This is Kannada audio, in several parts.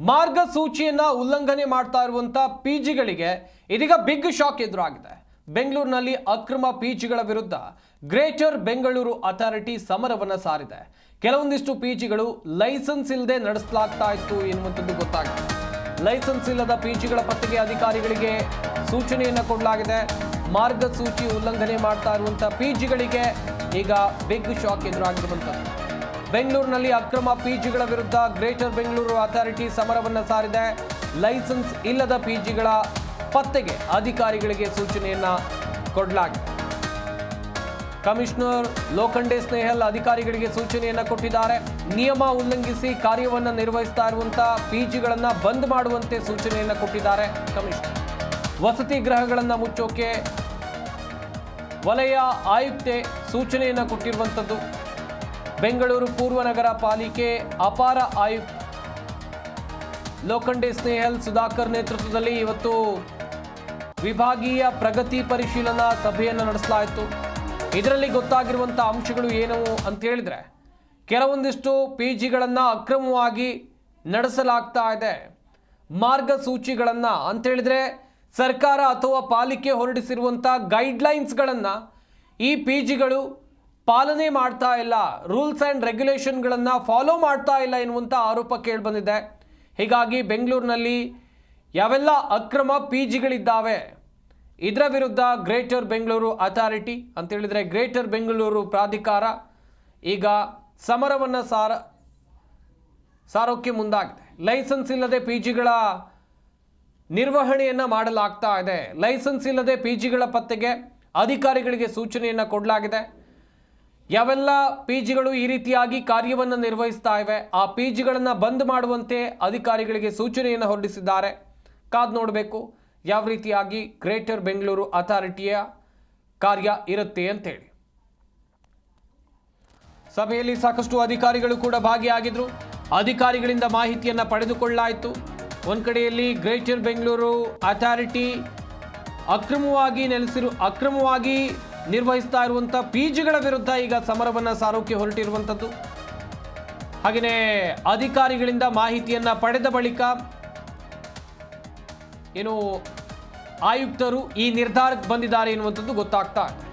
ಮಾರ್ಗಸೂಚಿಯನ್ನ ಉಲ್ಲಂಘನೆ ಮಾಡ್ತಾ ಇರುವಂತ ಪಿಜಿಗಳಿಗೆ ಇದೀಗ ಬಿಗ್ ಶಾಕ್ ಎದುರಾಗಿದೆ. ಬೆಂಗಳೂರಿನಲ್ಲಿ ಅಕ್ರಮ ಪಿಜಿಗಳ ವಿರುದ್ಧ ಗ್ರೇಟರ್ ಬೆಂಗಳೂರು ಅಥಾರಿಟಿ ಸಮರವನ್ನ ಸಾರಿದೆ. ಕೆಲವೊಂದಿಷ್ಟು ಪಿಜಿಗಳು ಲೈಸೆನ್ಸ್ ಇಲ್ಲದೆ ನಡೆಸಲಾಗ್ತಾ ಇತ್ತು ಎನ್ನುವಂಥದ್ದು ಗೊತ್ತಾಗಿದೆ. ಲೈಸೆನ್ಸ್ ಇಲ್ಲದ ಪಿಜಿಗಳ ಪತ್ತೆಗೆ ಅಧಿಕಾರಿಗಳಿಗೆ ಸೂಚನೆಯನ್ನು ಕೊಡಲಾಗಿದೆ. ಮಾರ್ಗಸೂಚಿ ಉಲ್ಲಂಘನೆ ಮಾಡ್ತಾ ಇರುವಂತಹ ಪಿಜಿಗಳಿಗೆ ಈಗ ಬಿಗ್ ಶಾಕ್ ಎದುರಾಗಿರುವಂಥದ್ದು. ಬೆಂಗಳೂರಿನಲ್ಲಿ ಅಕ್ರಮ ಪಿಜಿಗಳ ವಿರುದ್ಧ ಗ್ರೇಟರ್ ಬೆಂಗಳೂರು ಅಥಾರಿಟಿ ಸಮರವನ್ನು ಸಾರಿದೆ. ಲೈಸೆನ್ಸ್ ಇಲ್ಲದ ಪಿಜಿಗಳ ಪತ್ತೆಗೆ ಅಧಿಕಾರಿಗಳಿಗೆ ಸೂಚನೆಯನ್ನ ಕೊಡಲಾಗಿದೆ. ಕಮಿಷನರ್ ಲೋಖಂಡೆ ಸ್ನೇಹಲ್ ಅಧಿಕಾರಿಗಳಿಗೆ ಸೂಚನೆಯನ್ನ ಕೊಟ್ಟಿದ್ದಾರೆ. ನಿಯಮ ಉಲ್ಲಂಘಿಸಿ ಕಾರ್ಯವನ್ನು ನಿರ್ವಹಿಸ್ತಾ ಇರುವಂತಹ ಪಿಜಿಗಳನ್ನ ಬಂದ್ ಮಾಡುವಂತೆ ಸೂಚನೆಯನ್ನ ಕೊಟ್ಟಿದ್ದಾರೆ ಕಮಿಷನರ್. ವಸತಿ ಗೃಹಗಳನ್ನ ಮುಚ್ಚೋಕೆ ವಲಯ ಆಯುಕ್ತೆ ಸೂಚನೆಯನ್ನ ಕೊಟ್ಟಿರುವಂಥದ್ದು. ಬೆಂಗಳೂರು ಪೂರ್ವ ನಗರ ಪಾಲಿಕೆ ಅಪಾರ ಆಯುಕ್ತ ಲೋಖಂಡೆ ಸ್ನೇಹಲ್ ಸುಧಾಕರ್ ನೇತೃತ್ವದಲ್ಲಿ ಇವತ್ತು ವಿಭಾಗೀಯ ಪ್ರಗತಿ ಪರಿಶೀಲನಾ ಸಭೆಯನ್ನು ನಡೆಸಲಾಯಿತು. ಇದರಲ್ಲಿ ಗೊತ್ತಾಗಿರುವಂಥ ಅಂಶಗಳು ಏನು ಅಂತ ಹೇಳಿದ್ರೆ, ಕೆಲವೊಂದಿಷ್ಟು ಪಿಜಿಗಳನ್ನು ಅಕ್ರಮವಾಗಿ ನಡೆಸಲಾಗ್ತಾ ಇದೆ. ಮಾರ್ಗಸೂಚಿಗಳನ್ನು ಅಂತ ಹೇಳಿದ್ರೆ ಸರ್ಕಾರ ಅಥವಾ ಪಾಲಿಕೆ ಹೊರಡಿಸಿರುವಂಥ ಗೈಡ್ಲೈನ್ಸ್ಗಳನ್ನು ಈ ಪಿಜಿಗಳು ಪಾಲನೆ ಮಾಡ್ತಾ ಇಲ್ಲ, ರೂಲ್ಸ್ ಆ್ಯಂಡ್ ರೆಗ್ಯುಲೇಷನ್ಗಳನ್ನು ಫಾಲೋ ಮಾಡ್ತಾ ಇಲ್ಲ ಎನ್ನುವಂಥ ಆರೋಪ ಕೇಳಿಬಂದಿದೆ. ಹೀಗಾಗಿ ಬೆಂಗಳೂರಿನಲ್ಲಿ ಯಾವೆಲ್ಲ ಅಕ್ರಮ ಪಿಜಿಗಳಿದ್ದಾವೆ ಇದರ ವಿರುದ್ಧ ಗ್ರೇಟರ್ ಬೆಂಗಳೂರು ಅಥಾರಿಟಿ ಅಂತ ಹೇಳಿದರೆ ಗ್ರೇಟರ್ ಬೆಂಗಳೂರು ಪ್ರಾಧಿಕಾರ ಈಗ ಸಮರವನ್ನು ಸಾರೋಕ್ಕೆ ಮುಂದಾಗಿದೆ. ಲೈಸೆನ್ಸ್ ಇಲ್ಲದೆ ಪಿಜಿಗಳ ನಿರ್ವಹಣೆಯನ್ನು ಮಾಡಲಾಗ್ತಾ ಇದೆ. ಲೈಸೆನ್ಸ್ ಇಲ್ಲದೆ ಪಿಜಿಗಳ ಪತ್ತೆಗೆ ಅಧಿಕಾರಿಗಳಿಗೆ ಸೂಚನೆಯನ್ನು ಕೊಡಲಾಗಿದೆ. ಯಾವೆಲ್ಲ ಪಿಜಿಗಳು ಈ ರೀತಿಯಾಗಿ ಕಾರ್ಯವನ್ನು ನಿರ್ವಹಿಸ್ತಾ ಇವೆ ಆ ಪಿಜಿಗಳನ್ನು ಬಂದ್ ಮಾಡುವಂತೆ ಅಧಿಕಾರಿಗಳಿಗೆ ಸೂಚನೆಯನ್ನು ಹೊರಡಿಸಿದ್ದಾರೆ. ಕಾದು ನೋಡಬೇಕು ಯಾವ ರೀತಿಯಾಗಿ ಗ್ರೇಟರ್ ಬೆಂಗಳೂರು ಅಥಾರಿಟಿಯ ಕಾರ್ಯ ಇರುತ್ತೆ ಅಂತೇಳಿ. ಸಭೆಯಲ್ಲಿ ಸಾಕಷ್ಟು ಅಧಿಕಾರಿಗಳು ಕೂಡ ಭಾಗಿಯಾಗಿದ್ರು. ಅಧಿಕಾರಿಗಳಿಂದ ಮಾಹಿತಿಯನ್ನು ಪಡೆದುಕೊಳ್ಳಲಾಯಿತು. ಒಂದು ಕಡೆಯಲ್ಲಿ ಗ್ರೇಟರ್ ಬೆಂಗಳೂರು ಅಥಾರಿಟಿ ಅಕ್ರಮವಾಗಿ ನಿರ್ವಹಿಸ್ತಾ ಇರುವಂಥ ಪಿಜಿಗಳ ವಿರುದ್ಧ ಈಗ ಸಮರವನ್ನು ಸಾರೋಕೆ ಹೊರಟಿರುವಂಥದ್ದು. ಹಾಗೆಯೇ ಅಧಿಕಾರಿಗಳಿಂದ ಮಾಹಿತಿಯನ್ನು ಪಡೆದ ಬಳಿಕ ಏನು ಆಯುಕ್ತರು ಈ ನಿರ್ಧಾರಕ್ಕೆ ಬಂದಿದ್ದಾರೆ ಎನ್ನುವಂಥದ್ದು ಗೊತ್ತಾಗ್ತಾ ಇದೆ.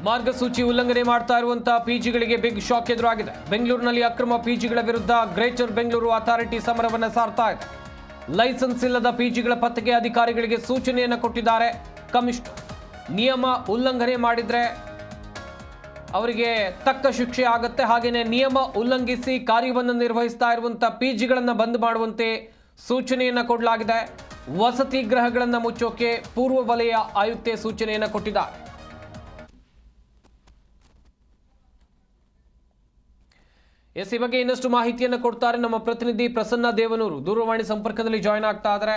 ಮಾರ್ಗಸೂಚಿ ಉಲ್ಲಂಘನೆ ಮಾಡ್ತಾ ಇರುವಂತಹ ಪಿಜಿಗಳಿಗೆ ಬಿಗ್ ಶಾಕ್ ಎದುರಾಗಿದೆ. ಬೆಂಗಳೂರಿನಲ್ಲಿ ಅಕ್ರಮ ಪಿಜಿಗಳ ವಿರುದ್ಧ ಗ್ರೇಟರ್ ಬೆಂಗಳೂರು ಅಥಾರಿಟಿ ಸಮರವನ್ನು ಸಾರ್ತಾ ಇದೆ. ಲೈಸೆನ್ಸ್ ಇಲ್ಲದ ಪಿಜಿಗಳ ಪತ್ತೆಗೆ ಅಧಿಕಾರಿಗಳಿಗೆ ಸೂಚನೆಯನ್ನು ಕೊಟ್ಟಿದ್ದಾರೆ ಕಮಿಷನರ್. ನಿಯಮ ಉಲ್ಲಂಘನೆ ಮಾಡಿದ್ರೆ ಅವರಿಗೆ ತಕ್ಕ ಶಿಕ್ಷೆ ಆಗುತ್ತೆ. ಹಾಗೆಯೇ ನಿಯಮ ಉಲ್ಲಂಘಿಸಿ ಕಾರ್ಯವನ್ನು ನಿರ್ವಹಿಸ್ತಾ ಇರುವಂತಹ ಪಿಜಿಗಳನ್ನು ಬಂದ್ ಮಾಡುವಂತೆ ಸೂಚನೆಯನ್ನು ಕೊಡಲಾಗಿದೆ. ವಸತಿ ಗೃಹಗಳನ್ನು ಮುಚ್ಚೋಕೆ ಪೂರ್ವ ವಲಯ ಆಯುಕ್ತೆ ಸೂಚನೆಯನ್ನು ಕೊಟ್ಟಿದ್ದಾರೆ. ಈ ಬಗ್ಗೆ ಇನ್ನಷ್ಟು ಮಾಹಿತಿಯನ್ನು ಕೊಡ್ತಾರೆ ನಮ್ಮ ಪ್ರತಿನಿಧಿ ಪ್ರಸನ್ನ ದೇವನೂರು. ದೂರವಾಣಿ ಸಂಪರ್ಕದಲ್ಲಿ ಜಾಯ್ನ್ ಆಗ್ತಾ ಇದ್ದಾರೆ.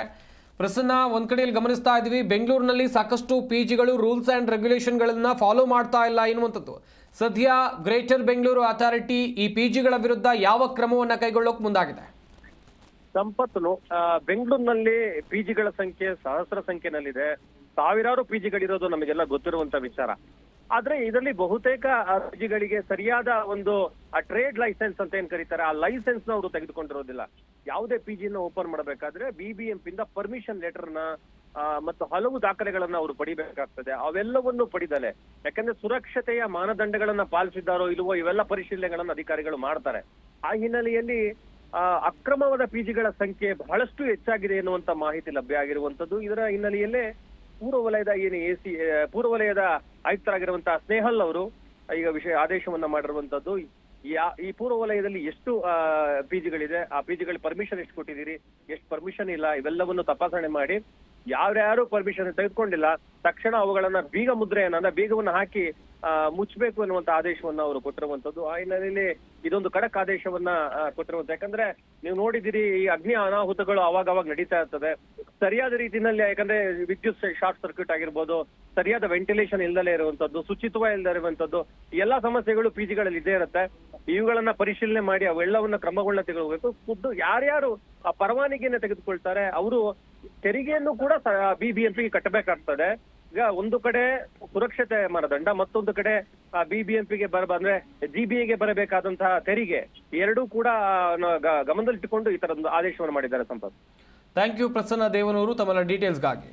ಪ್ರಸನ್ನ, ಒಂದ್ ಕಡೆಯಲ್ಲಿ ಗಮನಿಸ್ತಾ ಇದ್ವಿ ಬೆಂಗಳೂರಿನಲ್ಲಿ ಸಾಕಷ್ಟು ಪಿಜಿಗಳು ರೂಲ್ಸ್ ಆ್ಯಂಡ್ ರೆಗ್ಯುಲೇಷನ್ಗಳನ್ನ ಫಾಲೋ ಮಾಡ್ತಾ ಇಲ್ಲ ಎನ್ನುವಂಥದ್ದು. ಸದ್ಯ ಗ್ರೇಟರ್ ಬೆಂಗಳೂರು ಅಥಾರಿಟಿ ಈ ಪಿಜಿಗಳ ವಿರುದ್ಧ ಯಾವ ಕ್ರಮವನ್ನು ಕೈಗೊಳ್ಳೋಕೆ ಮುಂದಾಗಿದೆ? ಸಂಪತ್ತು ಬೆಂಗಳೂರಿನಲ್ಲಿ ಪಿಜಿಗಳ ಸಂಖ್ಯೆ ಸಹಸ್ರ ಸಂಖ್ಯೆನಲ್ಲಿದೆ. ಸಾವಿರಾರು ಪಿಜಿಗಳಿರೋದು ನಮಗೆಲ್ಲ ಗೊತ್ತಿರುವಂತ ವಿಚಾರ. ಆದ್ರೆ ಇದರಲ್ಲಿ ಬಹುತೇಕ ಪಿಜಿಗಳಿಗೆ ಸರಿಯಾದ ಒಂದು ಟ್ರೇಡ್ ಲೈಸೆನ್ಸ್ ಅಂತ ಏನ್ ಕರೀತಾರೆ ಆ ಲೈಸೆನ್ಸ್ ನ ಅವರು ತೆಗೆದುಕೊಂಡಿರೋದಿಲ್ಲ. ಯಾವುದೇ ಪಿಜಿನ ಓಪನ್ ಮಾಡಬೇಕಾದ್ರೆ BBMP ಇಂದ ಪರ್ಮಿಷನ್ ಲೆಟರ್ ನ ಮತ್ತು ಹಲವು ದಾಖಲೆಗಳನ್ನ ಅವರು ಪಡಿಬೇಕಾಗ್ತದೆ. ಅವೆಲ್ಲವನ್ನು ಪಡಿದಲೆ, ಯಾಕಂದ್ರೆ ಸುರಕ್ಷತೆಯ ಮಾನದಂಡಗಳನ್ನ ಪಾಲಿಸಿದ್ದಾರೋ ಇಲ್ವೋ ಇವೆಲ್ಲ ಪರಿಶೀಲನೆಗಳನ್ನ ಅಧಿಕಾರಿಗಳು ಮಾಡ್ತಾರೆ. ಆ ಹಿನ್ನೆಲೆಯಲ್ಲಿ ಅಕ್ರಮವಾದ ಪಿಜಿಗಳ ಸಂಖ್ಯೆ ಬಹಳಷ್ಟು ಹೆಚ್ಚಾಗಿದೆ ಎನ್ನುವಂತ ಮಾಹಿತಿ ಲಭ್ಯ ಆಗಿರುವಂತದ್ದು. ಇದರ ಹಿನ್ನೆಲೆಯಲ್ಲೇ ಪೂರ್ವ ವಲಯದ ಪೂರ್ವ ವಲಯದ ಆಯುಕ್ತರಾಗಿರುವಂತಹ ಸ್ನೇಹಲ್ ಅವರು ಈಗ ಆದೇಶವನ್ನ ಮಾಡಿರುವಂತದ್ದು. ಈ ಪೂರ್ವ ವಲಯದಲ್ಲಿ ಎಷ್ಟು ಪಿಜಿಗಳಿದೆ, ಆ ಪಿಜಿಗಳ ಪರ್ಮಿಷನ್ ಎಷ್ಟು ಕೊಟ್ಟಿದ್ದೀರಿ, ಎಷ್ಟು ಪರ್ಮಿಷನ್ ಇಲ್ಲ, ಇವೆಲ್ಲವನ್ನು ತಪಾಸಣೆ ಮಾಡಿ ಯಾರ್ಯಾರು ಪರ್ಮಿಷನ್ ತೆಗೆದುಕೊಂಡಿಲ್ಲ ತಕ್ಷಣ ಅವುಗಳನ್ನ ಬೀಗ ಮುದ್ರೆಯನ್ನ ಬೀಗವನ್ನು ಹಾಕಿ ಮುಚ್ಚಬೇಕು ಎನ್ನುವಂತ ಆದೇಶವನ್ನ ಅವರು ಕೊಟ್ಟಿರುವಂತದ್ದು. ಆ ಹಿನ್ನೆಲೆಯಲ್ಲಿ ಇದೊಂದು ಖಡಕ್ ಆದೇಶವನ್ನ ಕೊಟ್ಟಿರುವಂತ. ಯಾಕಂದ್ರೆ ನೀವು ನೋಡಿದಿರಿ ಈ ಅಗ್ನಿ ಅನಾಹುತಗಳು ಅವಾಗ ನಡೀತಾ ಇರ್ತದೆ. ಸರಿಯಾದ ರೀತಿಯಲ್ಲಿ, ಯಾಕಂದ್ರೆ ವಿದ್ಯುತ್ ಶಾರ್ಟ್ ಸರ್ಕ್ಯೂಟ್ ಆಗಿರ್ಬೋದು, ಸರಿಯಾದ ವೆಂಟಿಲೇಷನ್ ಇಲ್ಲದಲೇ ಇರುವಂತದ್ದು, ಶುಚಿತ್ವ ಇಲ್ಲದೆ ಇರುವಂತದ್ದು, ಎಲ್ಲಾ ಸಮಸ್ಯೆಗಳು ಪಿಜಿಗಳಲ್ಲಿ ಇದ್ದೇ ಇರುತ್ತೆ. ಇವುಗಳನ್ನ ಪರಿಶೀಲನೆ ಮಾಡಿ ಅವೆಲ್ಲವನ್ನ ಕ್ರಮಗಳನ್ನ ತೆಗೆದುಕೋಬೇಕು. ಖುದ್ದು ಯಾರ್ಯಾರು ಆ ಪರವಾನಗಿಯನ್ನ ತೆಗೆದುಕೊಳ್ತಾರೆ ಅವರು ತೆರಿಗೆಯನ್ನು ಕೂಡ ಬಿಬಿಎಂಪಿಗೆ ಕಟ್ಟಬೇಕಾಗ್ತದೆ. ಈಗ ಒಂದು ಕಡೆ ಸುರಕ್ಷತೆ ಮಾನದಂಡ, ಮತ್ತೊಂದು ಕಡೆ ಬಿಬಿಎಂಪಿಗೆ ಅಂದ್ರೆ ಜಿಬಿಎಗೆ ಬರಬೇಕಾದಂತಹ ತೆರಿಗೆ, ಎರಡೂ ಕೂಡ ಗಮನದಲ್ಲಿಟ್ಟುಕೊಂಡು ಈ ತರದೊಂದು ಆದೇಶವನ್ನು ಮಾಡಿದ್ದಾರೆ ಸಂಪತ್. ಥ್ಯಾಂಕ್ ಯು ಪ್ರಸನ್ನ ದೇವನೂರು ತಮ್ಮ ಡೀಟೇಲ್ಸ್ಗಾಗಿ.